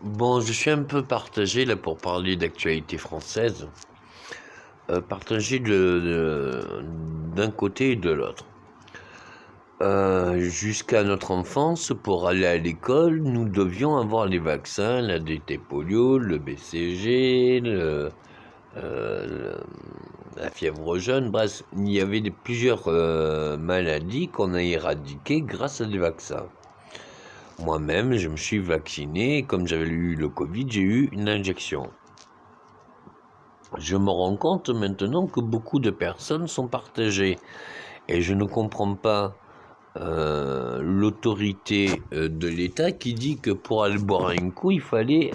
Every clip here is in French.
Bon, je suis un peu partagé là pour parler d'actualité française, partagé d'un côté et de l'autre. Jusqu'à notre enfance, pour aller à l'école, nous devions avoir les vaccins, la DT polio, le BCG, la fièvre jaune, bref, il y avait plusieurs maladies qu'on a éradiquées grâce à des vaccins. Moi-même, je me suis vacciné, et comme j'avais eu le Covid, j'ai eu une injection. Je me rends compte maintenant que beaucoup de personnes sont partagées et je ne comprends pas l'autorité de l'État qui dit que pour aller boire un coup, il fallait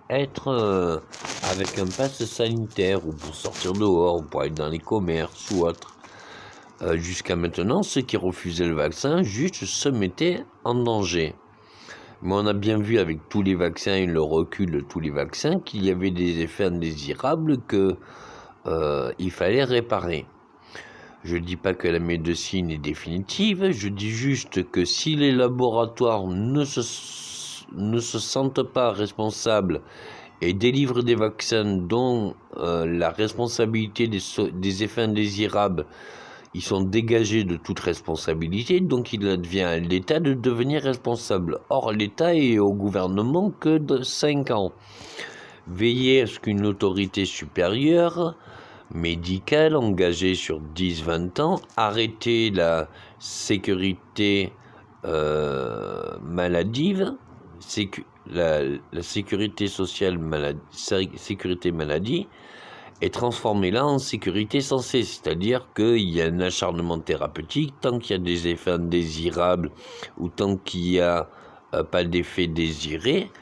être avec un pass sanitaire ou pour sortir dehors ou pour aller dans les commerces ou autre. Jusqu'à maintenant, ceux qui refusaient le vaccin juste se mettaient en danger. Mais on a bien vu avec tous les vaccins et le recul de tous les vaccins qu'il y avait des effets indésirables que il fallait réparer. Je ne dis pas que la médecine est définitive, je dis juste que si les laboratoires ne se sentent pas responsables et délivrent des vaccins dont la responsabilité des effets indésirables, ils sont dégagés de toute responsabilité, donc il advient à l'État de devenir responsable. Or, l'État est au gouvernement que de 5 ans. Veiller à ce qu'une autorité supérieure médicale engagée sur 10-20 ans, arrêter la sécurité maladive, la sécurité sociale sécurité maladie, et transformer-la en sécurité censée, c'est-à-dire qu'il y a un acharnement thérapeutique, tant qu'il y a des effets indésirables ou tant qu'il n'y a pas d'effet désiré,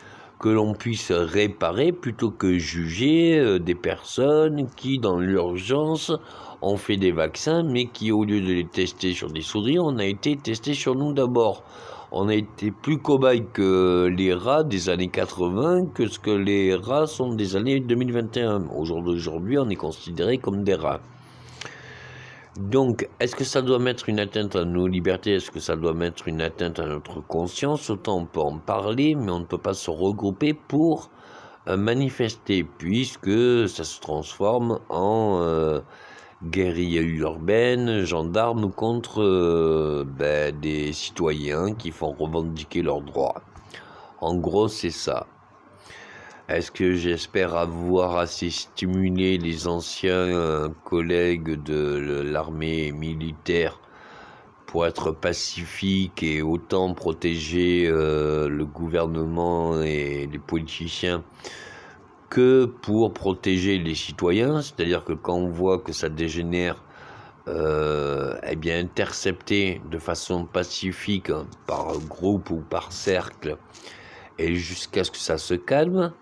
que l'on puisse réparer plutôt que juger des personnes qui, dans l'urgence, ont fait des vaccins, mais qui, au lieu de les tester sur des souris, on a été testé sur nous d'abord. On a été plus cobayes que les rats des années 80 que ce que les rats sont des années 2021. Au jour d'aujourd'hui, on est considérés comme des rats. Donc, est-ce que ça doit mettre une atteinte à nos libertés? Est-ce que ça doit mettre une atteinte à notre conscience? Autant on peut en parler, mais on ne peut pas se regrouper pour manifester, puisque ça se transforme en guérilla urbaine, gendarmes contre des citoyens qui font revendiquer leurs droits. En gros, c'est ça. Est-ce que j'espère avoir assez stimulé les anciens collègues de l'armée militaire pour être pacifique et autant protéger le gouvernement et les politiciens que pour protéger les citoyens, c'est-à-dire que quand on voit que ça dégénère, intercepter de façon pacifique par groupe ou par cercle et jusqu'à ce que ça se calme,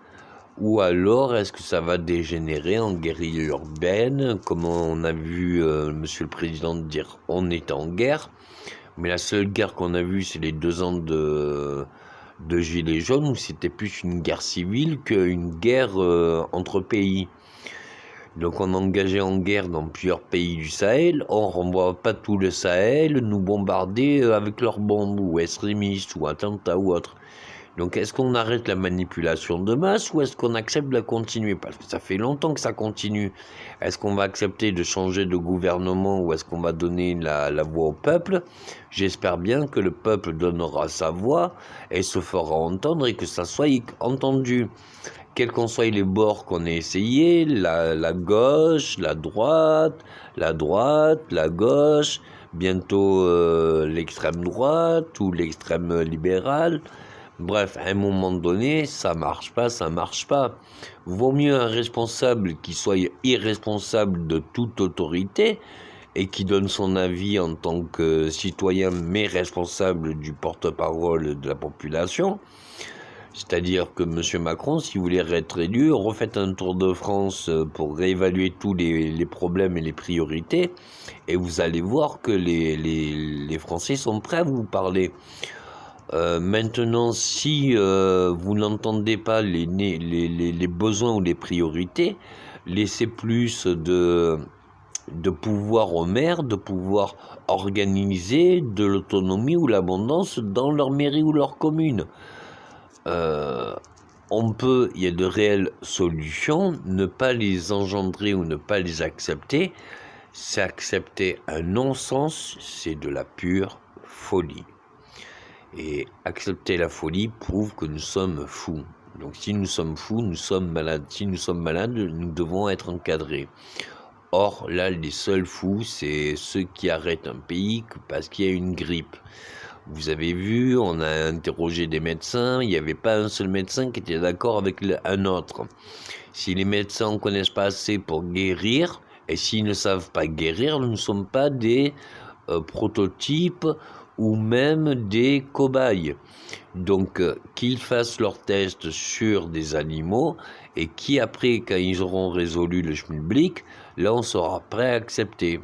ou alors est-ce que ça va dégénérer en guérilla urbaine, comme on a vu Monsieur le Président dire on est en guerre, mais la seule guerre qu'on a vue c'est les 2 ans de Gilets jaunes, où c'était plus une guerre civile qu'une guerre entre pays. Donc on est engagé en guerre dans plusieurs pays du Sahel, or on ne voit pas tout le Sahel nous bombarder avec leurs bombes, ou extrémistes, ou attentats, ou autres. Donc est-ce qu'on arrête la manipulation de masse ou est-ce qu'on accepte de la continuer? Parce que ça fait longtemps que ça continue. Est-ce qu'on va accepter de changer de gouvernement ou est-ce qu'on va donner la voix au peuple? J'espère bien que le peuple donnera sa voix et se fera entendre et que ça soit entendu. Quels qu'en soient les bords qu'on ait essayé, la gauche, la droite, la gauche, bientôt l'extrême droite ou l'extrême libérale. Bref, à un moment donné, ça marche pas. Vaut mieux un responsable qui soit irresponsable de toute autorité et qui donne son avis en tant que citoyen, mais responsable du porte-parole de la population. C'est-à-dire que M. Macron, si vous voulez être élu, refaites un tour de France pour réévaluer tous les problèmes et les priorités, et vous allez voir que les Français sont prêts à vous parler. Maintenant, si vous n'entendez pas les besoins ou les priorités, laissez plus de pouvoir aux maires, de pouvoir organiser de l'autonomie ou l'abondance dans leur mairie ou leur commune. il y a de réelles solutions. Ne pas les engendrer ou ne pas les accepter, c'est accepter un non-sens, c'est de la pure folie. Et accepter la folie prouve que nous sommes fous. Donc si nous sommes fous, nous sommes malades. Si nous sommes malades, nous devons être encadrés. Or, là, les seuls fous, c'est ceux qui arrêtent un pays parce qu'il y a une grippe. Vous avez vu, on a interrogé des médecins, il n'y avait pas un seul médecin qui était d'accord avec un autre. Si les médecins ne connaissent pas assez pour guérir, et s'ils ne savent pas guérir, nous ne sommes pas des prototypes ou même des cobayes. Donc, qu'ils fassent leurs tests sur des animaux et qui, après, quand ils auront résolu le schmilblick, là, on sera prêt à accepter.